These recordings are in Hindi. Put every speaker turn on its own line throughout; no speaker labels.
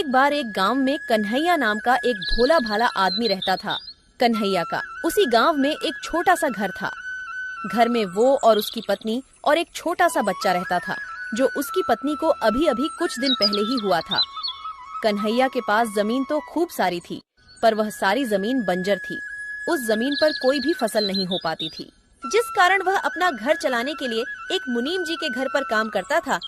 एक बार एक गांव में कन्हैया नाम का एक भोला भाला आदमी रहता था। कन्हैया का उसी गांव में एक छोटा सा घर था। घर में वो और उसकी पत्नी और एक छोटा सा बच्चा रहता था, जो उसकी पत्नी को अभी अभी कुछ दिन पहले ही हुआ था। कन्हैया के पास जमीन तो खूब सारी थी, पर वह सारी जमीन बंजर थी। उस जमीन पर कोई भी फसल नहीं हो पाती थी, जिस कारण वह अपना घर चलाने के लिए एक मुनीम जी के घर पर काम करता था।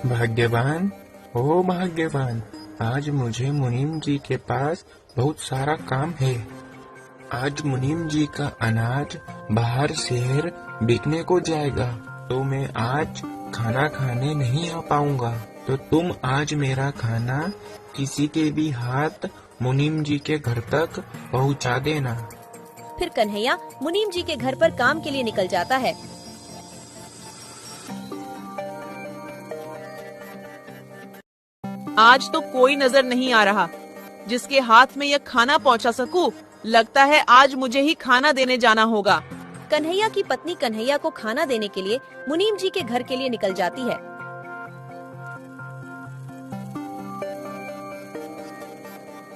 भाग्यवान, ओ भाग्यवान, आज मुझे मुनीम जी के पास बहुत सारा काम है। आज मुनीम जी का अनाज बाहर शहर बिकने को जाएगा, तो मैं आज खाना खाने नहीं आ पाऊंगा। तो तुम आज मेरा खाना किसी के भी हाथ मुनीम जी के घर तक पहुंचा देना।
फिर कन्हैया मुनीम जी के घर पर काम के लिए निकल जाता है।
आज तो कोई नजर नहीं आ रहा जिसके हाथ में यह खाना पहुंचा सकूं। लगता है आज मुझे ही खाना देने जाना होगा।
कन्हैया की पत्नी कन्हैया को खाना देने के लिए मुनीम जी के घर के लिए निकल जाती है।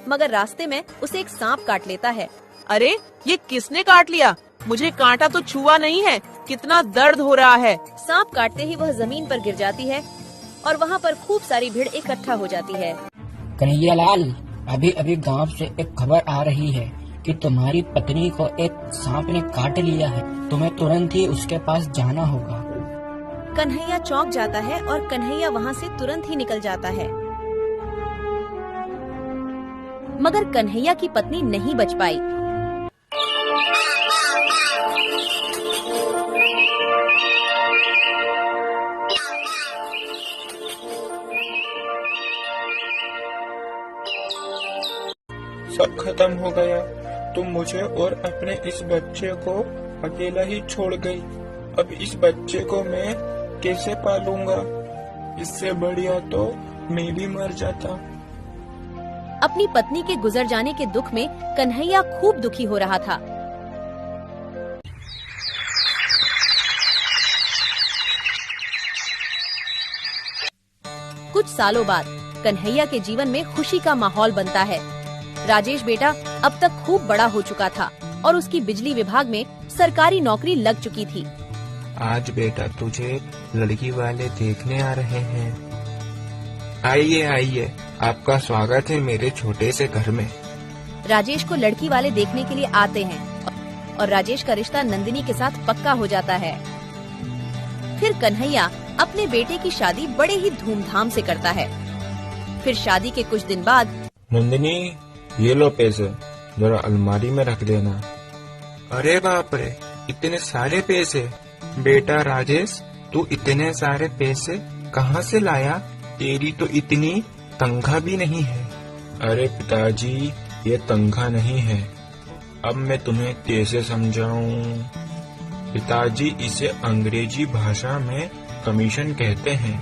मगर रास्ते में उसे एक सांप काट लेता है।
अरे, ये किसने काट लिया? मुझे कांटा तो छुआ नहीं है। कितना दर्द हो रहा है।
सांप काटते ही वह जमीन पर गिर जाती है और वहाँ पर खूब सारी भीड़ इकट्ठा हो जाती है।
कन्हैया लाल, अभी अभी गांव से एक खबर आ रही है कि तुम्हारी पत्नी को एक सांप ने काट लिया है। तुम्हें तुरंत ही उसके पास जाना होगा।
कन्हैया चौंक जाता है और कन्हैया वहाँ से तुरंत ही निकल जाता है। मगर कन्हैया की पत्नी नहीं बच पाई।
सब खत्म हो गया। तुम मुझे और अपने इस बच्चे को अकेला ही छोड़ गई। अब इस बच्चे को मैं कैसे पालूंगा? इससे बढ़िया तो मैं भी मर जाता।
अपनी पत्नी के गुजर जाने के दुख में कन्हैया खूब दुखी हो रहा था। कुछ सालों बाद कन्हैया के जीवन में खुशी का माहौल बनता है। राजेश बेटा अब तक खूब बड़ा हो चुका था और उसकी बिजली विभाग में सरकारी नौकरी लग चुकी थी।
आज बेटा तुझे लड़की वाले देखने आ रहे हैं। आइए आइए, आपका स्वागत है मेरे छोटे से घर में।
राजेश को लड़की वाले देखने के लिए आते हैं और राजेश का रिश्ता नंदिनी के साथ पक्का हो जाता है। फिर कन्हैया अपने बेटे की शादी बड़े ही धूमधाम से करता है। फिर शादी के कुछ दिन बाद,
नंदिनी, ये लो पैसे, जरा अलमारी में रख देना। अरे बाप रे, इतने सारे पैसे! बेटा राजेश, तू इतने सारे पैसे कहाँ से लाया? तेरी तो इतनी तनख्वाह भी नहीं है। अरे पिताजी, ये तनख्वाह नहीं है। अब मैं तुम्हें कैसे समझाऊं? पिताजी, इसे अंग्रेजी भाषा में कमीशन कहते हैं।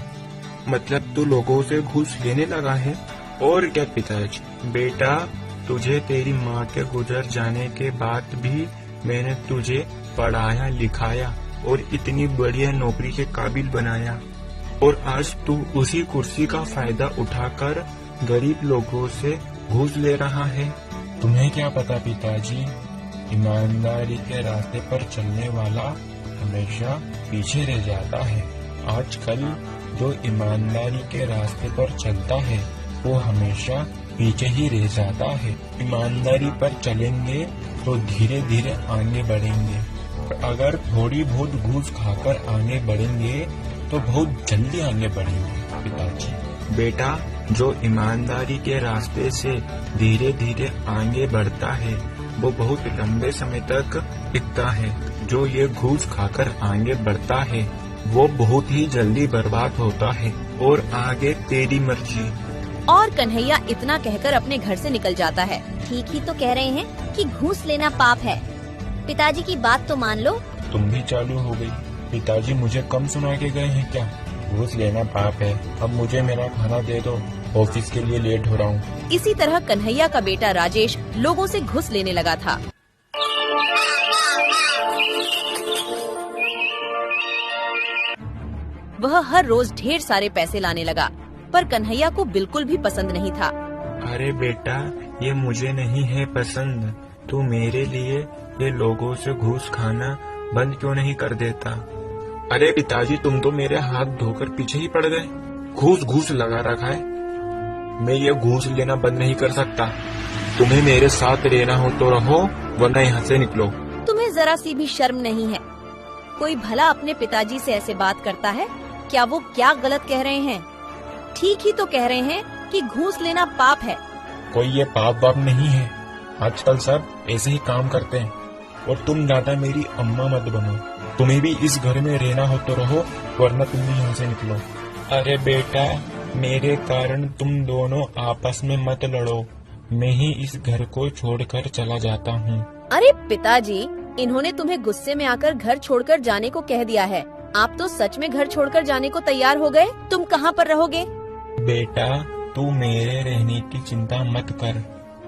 मतलब तू लोगों से घूस लेने लगा है। और क्या पिताजी? बेटा, तुझे तेरी माँ के गुजर जाने के बाद भी मैंने तुझे पढ़ाया लिखाया और इतनी बढ़िया नौकरी के काबिल बनाया, और आज तू उसी कुर्सी का फायदा उठाकर गरीब लोगों से घूस ले रहा है। तुम्हें क्या पता पिताजी, ईमानदारी के रास्ते पर चलने वाला हमेशा पीछे रह जाता है। आजकल जो ईमानदारी के रास्ते पर चलता है वो हमेशा पीछे ही रह जाता है। ईमानदारी पर चलेंगे तो धीरे धीरे आगे बढ़ेंगे, अगर थोड़ी बहुत घूस खाकर आगे बढ़ेंगे तो बहुत जल्दी आगे बढ़ेंगे। पिताजी, बेटा, जो ईमानदारी के रास्ते से धीरे धीरे आगे बढ़ता है वो बहुत लंबे समय तक टिकता है। जो ये घूस खाकर आगे बढ़ता है वो बहुत ही जल्दी बर्बाद होता है। और आगे तेरी मर्जी।
और कन्हैया इतना कहकर अपने घर से निकल जाता है।
ठीक ही तो कह रहे हैं कि घूस लेना पाप है। पिताजी की बात तो मान लो।
तुम भी चालू हो गई। पिताजी मुझे कम सुना के गए हैं क्या? घूस लेना पाप है। अब मुझे मेरा खाना दे दो, ऑफिस के लिए लेट हो रहा हूँ।
इसी तरह कन्हैया का बेटा राजेश लोगों से घूस लेने लगा था। वह हर रोज ढेर सारे पैसे लाने लगा, पर कन्हैया को बिल्कुल भी पसंद नहीं था।
अरे बेटा, ये मुझे नहीं है पसंद। तू मेरे लिए ये लोगों से घूस खाना बंद क्यों नहीं कर देता? अरे पिताजी, तुम तो मेरे हाथ धोकर पीछे ही पड़ गए। घूस घूस लगा रखा है। मैं ये घूस लेना बंद नहीं कर सकता। तुम्हें मेरे साथ रहना हो तो रहो, वरना यहाँ से निकलो।
तुम्हें जरा सी भी शर्म नहीं है? कोई भला अपने पिताजी से ऐसे बात करता है? क्या वो क्या गलत कह रहे हैं? ठीक ही तो कह रहे हैं कि घूस लेना पाप है।
कोई ये पाप वाप नहीं है। आजकल सब ऐसे ही काम करते हैं। और तुम ज्यादा मेरी अम्मा मत बनो। तुम्हें भी इस घर में रहना हो तो रहो, वरना तुम भी यहाँ से निकलो। अरे बेटा, मेरे कारण तुम दोनों आपस में मत लड़ो। मैं ही इस घर को छोड़कर चला जाता हूँ।
अरे पिताजी, इन्होंने तुम्हें गुस्से में आकर घर छोड़कर जाने को कह दिया है। आप तो सच में घर छोड़कर जाने को तैयार हो गए। तुम कहाँ पर रहोगे?
बेटा, तू मेरे रहने की चिंता मत कर।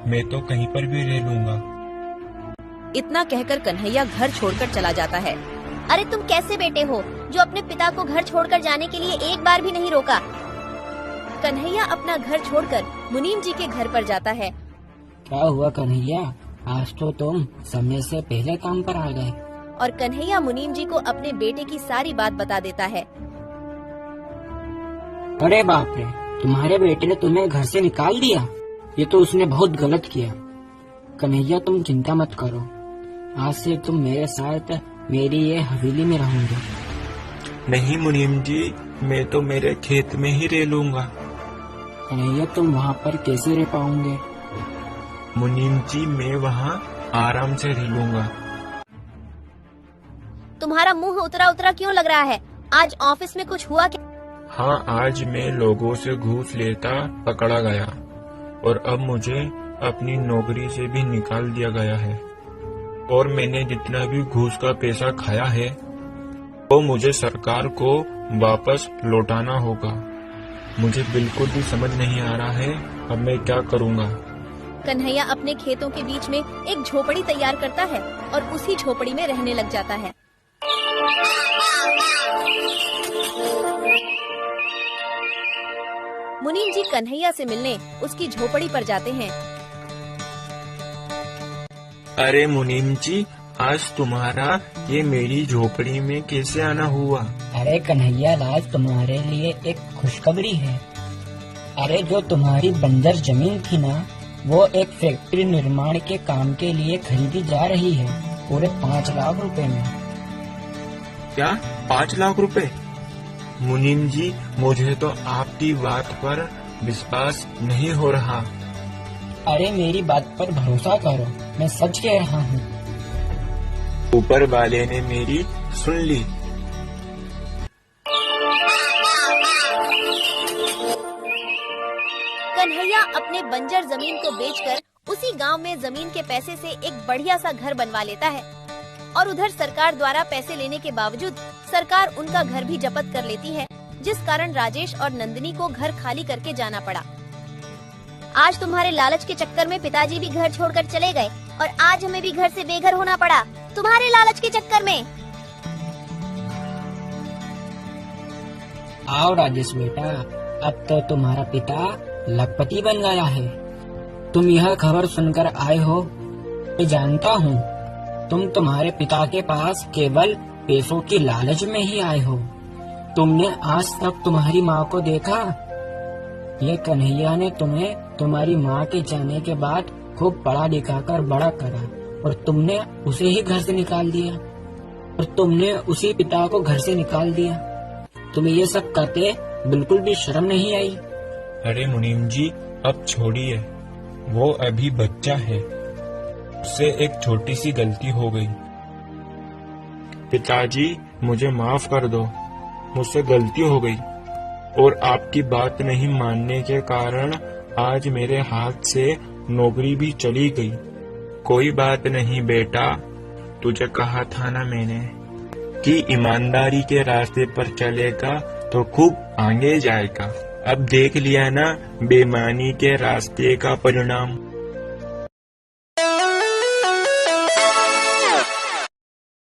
मैं तो कहीं पर भी रह लूंगा।
इतना कहकर कन्हैया घर छोड़कर चला जाता है।
अरे तुम कैसे बेटे हो जो अपने पिता को घर छोड़कर जाने के लिए एक बार भी नहीं रोका?
कन्हैया अपना घर छोड़कर मुनीम जी के घर पर जाता है।
क्या हुआ कन्हैया, आज तो तुम समय से पहले काम पर आ गए।
और कन्हैया मुनीम जी को अपने बेटे की सारी बात बता देता है।
अरे बाप रे, तुम्हारे बेटे ने तुम्हें घर से निकाल दिया। ये तो उसने बहुत गलत किया। कन्हैया, तुम चिंता मत करो। आज से तुम मेरे साथ मेरी ये हवेली में रहोगे।
नहीं मुनीम जी, मैं तो मेरे खेत में ही रह लूंगा।
कन्हैया, तुम वहाँ पर कैसे रह पाओगे?
मुनीम जी, मैं वहाँ आराम से रह लूंगा।
तुम्हारा मुंह उतरा उतरा क्यों लग रहा है? आज ऑफिस में कुछ हुआ क्या?
हाँ, आज मैं लोगों से घूस लेता पकड़ा गया और अब मुझे अपनी नौकरी से भी निकाल दिया गया है। और मैंने जितना भी घूस का पैसा खाया है वो मुझे सरकार को वापस लौटाना होगा। मुझे बिल्कुल भी समझ नहीं आ रहा है अब मैं क्या करूँगा।
कन्हैया अपने खेतों के बीच में एक झोपड़ी तैयार करता है और उसी झोपड़ी में रहने लग जाता है। मुनीम जी कन्हैया से मिलने उसकी झोपड़ी पर जाते हैं।
अरे मुनीम जी, आज तुम्हारा ये मेरी झोपड़ी में कैसे आना हुआ?
अरे कन्हैया, आज तुम्हारे लिए एक खुशखबरी है। अरे जो तुम्हारी बंजर जमीन थी ना, वो एक फैक्ट्री निर्माण के काम के लिए खरीदी जा रही है, पूरे 5 लाख रुपए में।
क्या 5 लाख रुपए? मुनीम जी, मुझे तो आपकी बात पर विश्वास नहीं हो रहा।
अरे मेरी बात पर भरोसा करो, मैं सच कह रहा हूँ।
ऊपर वाले ने मेरी सुन ली।
कन्हैया अपने बंजर जमीन को बेचकर उसी गांव में जमीन के पैसे से एक बढ़िया सा घर बनवा लेता है। और उधर सरकार द्वारा पैसे लेने के बावजूद सरकार उनका घर भी जब्त कर लेती है, जिस कारण राजेश और नंदिनी को घर खाली करके जाना पड़ा।
आज तुम्हारे लालच के चक्कर में पिताजी भी घर छोड़कर चले गए और आज हमें भी घर से बेघर होना पड़ा, तुम्हारे लालच के चक्कर में।
आओ राजेश बेटा, अब तो तुम्हारा पिता लखपति बन गया है। तुम यह खबर सुनकर आए हो, मैं जानता हूँ। तुम तुम्हारे पिता के पास केवल पैसों की लालच में ही आए हो। तुमने आज तक तुम्हारी माँ को देखा? ये कन्हैया ने तुम्हें तुम्हारी माँ के जाने के बाद खूब पढ़ा लिखा कर बड़ा करा और तुमने उसे ही घर से निकाल दिया। और तुमने उसी पिता को घर से निकाल दिया। तुम्हें ये सब करते बिल्कुल भी शर्म नहीं आई?
अरे मुनीम जी, अब छोड़िए, वो अभी बच्चा है, उससे एक छोटी सी गलती हो गई। पिताजी, मुझे माफ कर दो, मुझसे गलती हो गई और आपकी बात नहीं मानने के कारण आज मेरे हाथ से नौकरी भी चली गई। कोई बात नहीं बेटा, तुझे कहा था ना मैंने कि ईमानदारी के रास्ते पर चलेगा तो खूब आगे जाएगा। अब देख लिया ना बेईमानी के रास्ते का परिणाम।